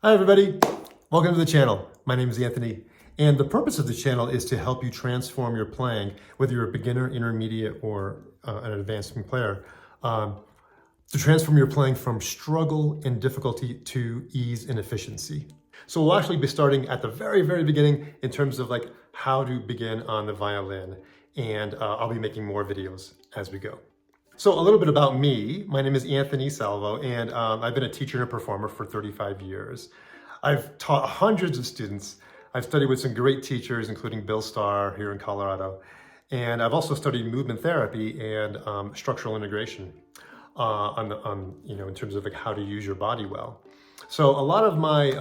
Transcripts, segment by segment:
Hi everybody, welcome to the channel. My name is Anthony, and the purpose of the channel is to help you transform your playing, whether you're a beginner, intermediate, or an advanced player, to transform your playing from struggle and difficulty to ease and efficiency. So we'll actually be starting at the very beginning in terms of like how to begin on the violin, and I'll be making more videos as we go. So a little bit about me. My name is Anthony Salvo, and I've been a teacher and a performer for 35 years. I've taught hundreds of students. I've studied with some great teachers, including Bill Starr here in Colorado. And I've also studied movement therapy and structural integration in terms of like how to use your body well. So a lot of my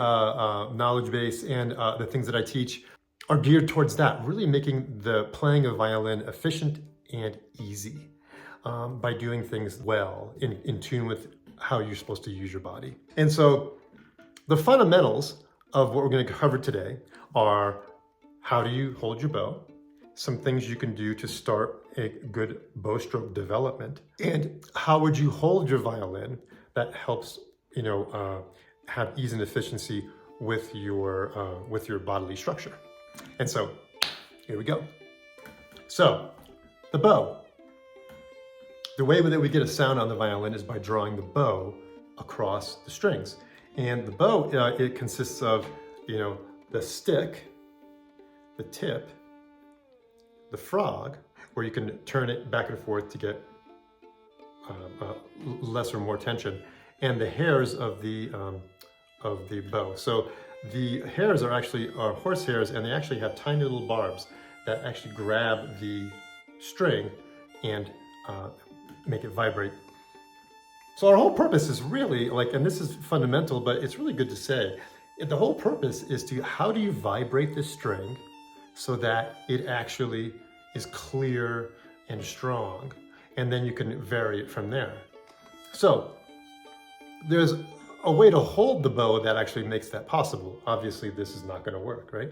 knowledge base and the things that I teach are geared towards that, really making the playing of violin efficient and easy. By doing things well, in tune with how you're supposed to use your body. And so the fundamentals of what we're going to cover today are how do you hold your bow, some things you can do to start a good bow stroke development, and how would you hold your violin that helps have ease and efficiency with your bodily structure. And so here we go. So the bow. The way that we get a sound on the violin is by drawing the bow across the strings. And the bow, it consists of, the stick, the tip, the frog, where you can turn it back and forth to get less or more tension, and the hairs of the bow. So the hairs are actually horse hairs, and they actually have tiny little barbs that actually grab the string and make it vibrate. So our whole purpose is really and this is fundamental, but it's really good to say, the whole purpose is to how do you vibrate the string so that it actually is clear and strong, and then you can vary it from there. So there's a way to hold the bow that actually makes that possible. Obviously this is not going to work, right?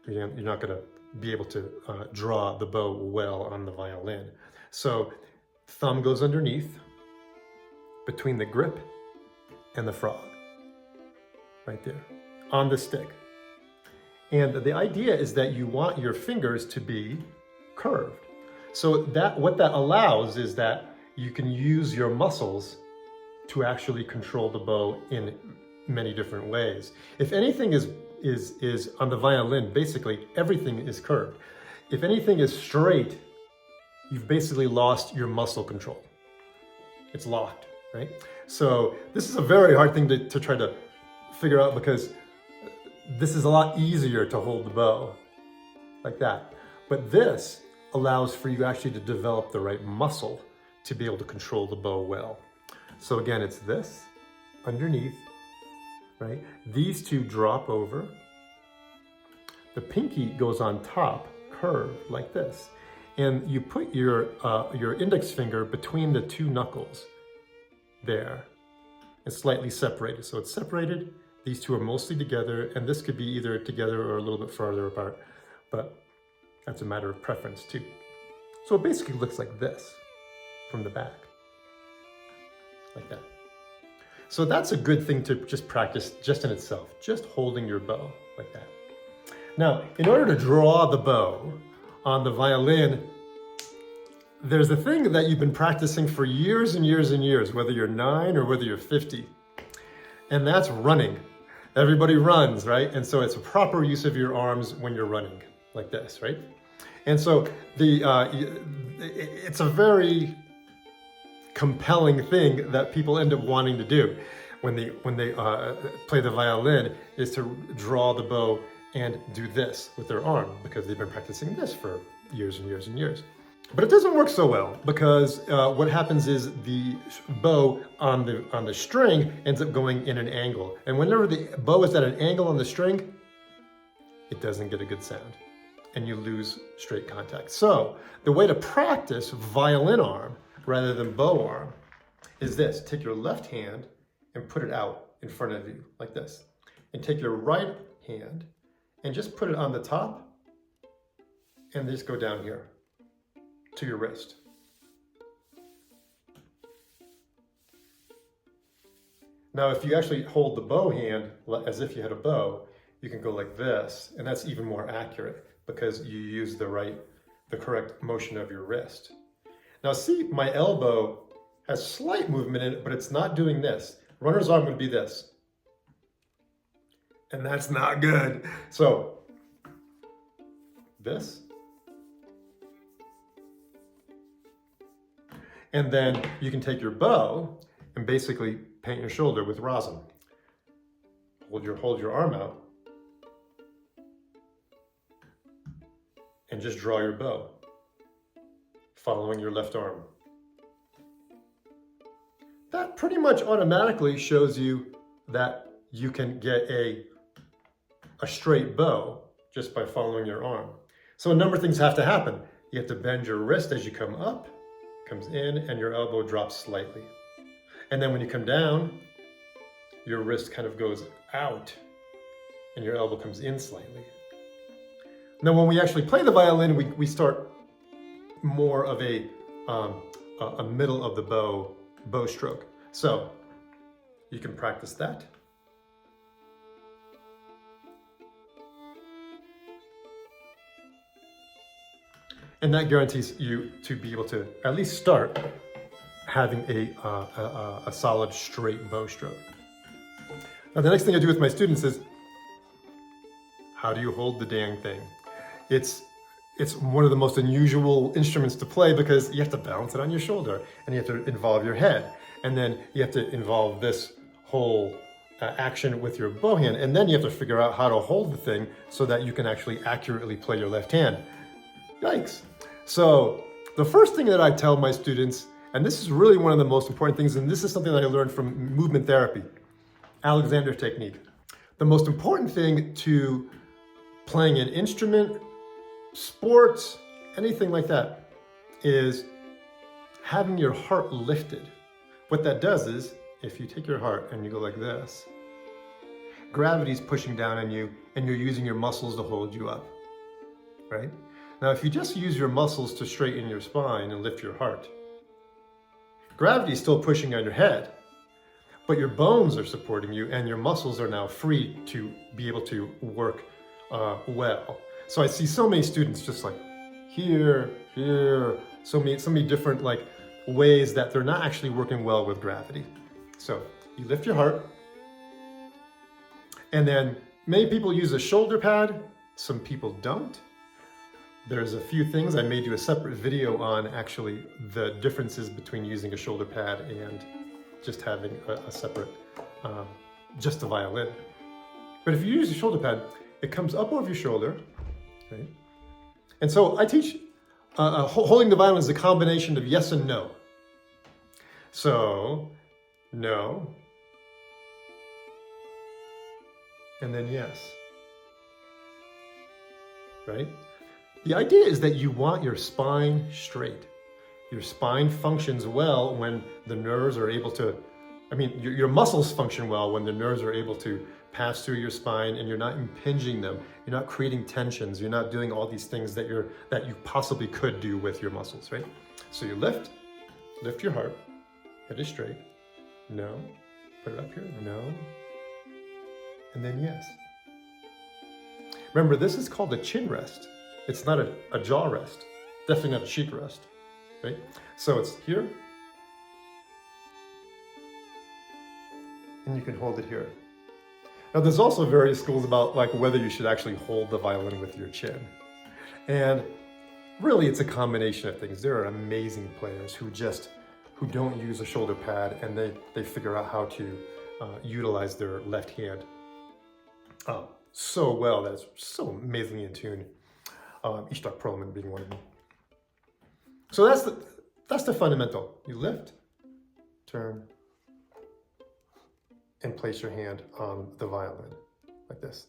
You're not going to be able to draw the bow well on the violin. So thumb goes underneath between the grip and the frog, right there on the stick. And the idea is that you want your fingers to be curved. So what that allows is that you can use your muscles to actually control the bow in many different ways. If anything is on the violin, basically everything is curved. If anything is straight, you've basically lost your muscle control. It's locked, right? So this is a very hard thing to try to figure out, because this is a lot easier to hold the bow like that. But this allows for you actually to develop the right muscle to be able to control the bow well. So again, it's this underneath, right? These two drop over. The pinky goes on top, curved like this. And you put your index finger between the two knuckles there. It's slightly separated. So it's separated. These two are mostly together, and this could be either together or a little bit farther apart, but that's a matter of preference too. So it basically looks like this from the back, like that. So that's a good thing to just practice just in itself, just holding your bow like that. Now, in order to draw the bow on the violin, there's a thing that you've been practicing for years and years and years, whether you're 9 or whether you're 50, and that's running. Everybody runs, right? And so it's a proper use of your arms when you're running like this, right? And so it's a very compelling thing that people end up wanting to do when they play the violin, is to draw the bow and do this with their arm, because they've been practicing this for years and years and years. But it doesn't work so well, because what happens is the bow on the string ends up going in an angle. And whenever the bow is at an angle on the string, it doesn't get a good sound, and you lose straight contact. So the way to practice violin arm rather than bow arm is this. Take your left hand and put it out in front of you like this. And take your right hand and just put it on the top, and just go down here to your wrist. Now, if you actually hold the bow hand as if you had a bow, you can go like this, and that's even more accurate because you use the correct motion of your wrist. Now see, my elbow has slight movement in it, but it's not doing this. Runner's arm would be this. And that's not good. So, this. And then you can take your bow and basically paint your shoulder with rosin. Hold your arm out and just draw your bow, following your left arm. That pretty much automatically shows you that you can get a straight bow just by following your arm. So a number of things have to happen. You have to bend your wrist as you come up, comes in, and your elbow drops slightly. And then when you come down, your wrist kind of goes out and your elbow comes in slightly. Now when we actually play the violin, we start more of a middle of the bow stroke. So you can practice that. And that guarantees you to be able to at least start having a solid straight bow stroke. Now the next thing I do with my students is, how do you hold the dang thing? It's one of the most unusual instruments to play because you have to balance it on your shoulder and you have to involve your head. And then you have to involve this whole action with your bow hand. And then you have to figure out how to hold the thing so that you can actually accurately play your left hand. Yikes. So the first thing that I tell my students, and this is really one of the most important things, and this is something that I learned from movement therapy, Alexander technique. The most important thing to playing an instrument, sports, anything like that, is having your heart lifted. What that does is, if you take your heart and you go like this, gravity's pushing down on you and you're using your muscles to hold you up, right? Now, if you just use your muscles to straighten your spine and lift your heart, gravity is still pushing on your head, but your bones are supporting you and your muscles are now free to be able to work well. So I see so many students just like here, so many different like ways that they're not actually working well with gravity. So you lift your heart, and then many people use a shoulder pad, some people don't. There's a few things. I made you a separate video on actually the differences between using a shoulder pad and just having a separate, just a violin. But if you use a shoulder pad, it comes up over your shoulder, right? And so I teach holding the violin is a combination of yes and no. So, no, and then yes, right? The idea is that you want your spine straight. Your spine functions well when the nerves are able to, your muscles function well when the nerves are able to pass through your spine and you're not impinging them. You're not creating tensions. You're not doing all these things that you possibly could do with your muscles, right? So you lift your heart, head is straight, no, put it up here, no, and then yes. Remember, this is called a chin rest. It's not a jaw rest, definitely not a cheek rest, right? So it's here, and you can hold it here. Now there's also various schools about like whether you should actually hold the violin with your chin. And really it's a combination of things. There are amazing players who don't use a shoulder pad and they figure out how to utilize their left hand so well that it's so amazingly in tune. Ishtar Perlman being one of them. So that's the fundamental. You lift, turn, and place your hand on the violin like this.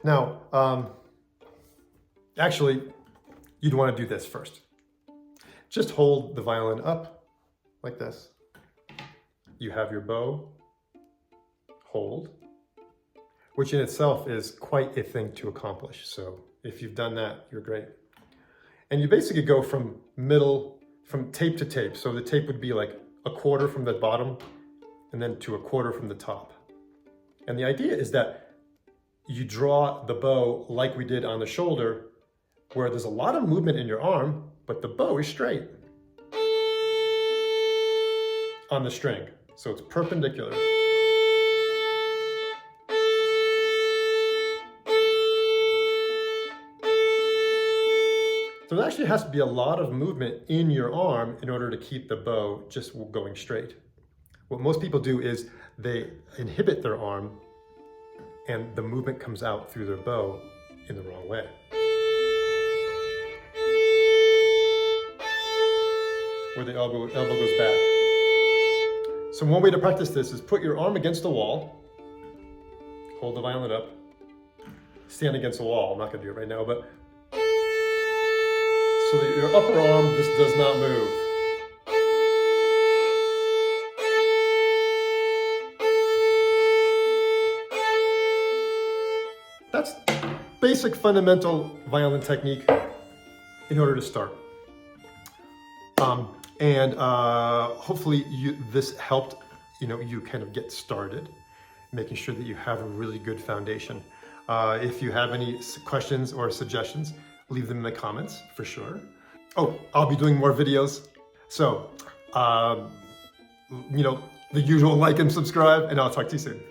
Now, actually, you'd want to do this first. Just hold the violin up like this. You have your bow, hold, which in itself is quite a thing to accomplish. So if you've done that, you're great. And you basically go from tape to tape. So the tape would be like a quarter from the bottom and then to 1/4 from the top. And the idea is that you draw the bow like we did on the shoulder, where there's a lot of movement in your arm, but the bow is straight on the string. So it's perpendicular. So there actually has to be a lot of movement in your arm in order to keep the bow just going straight. What most people do is they inhibit their arm and the movement comes out through their bow in the wrong way. Where the elbow goes back. So one way to practice this is put your arm against the wall, hold the violin up, stand against the wall. I'm not gonna do it right now, but so that your upper arm just does not move. That's basic fundamental violin technique in order to start. Hopefully this helped you kind of get started, making sure that you have a really good foundation. If you have any questions or suggestions, leave them in the comments for sure. Oh, I'll be doing more videos. So, the usual like and subscribe, and I'll talk to you soon.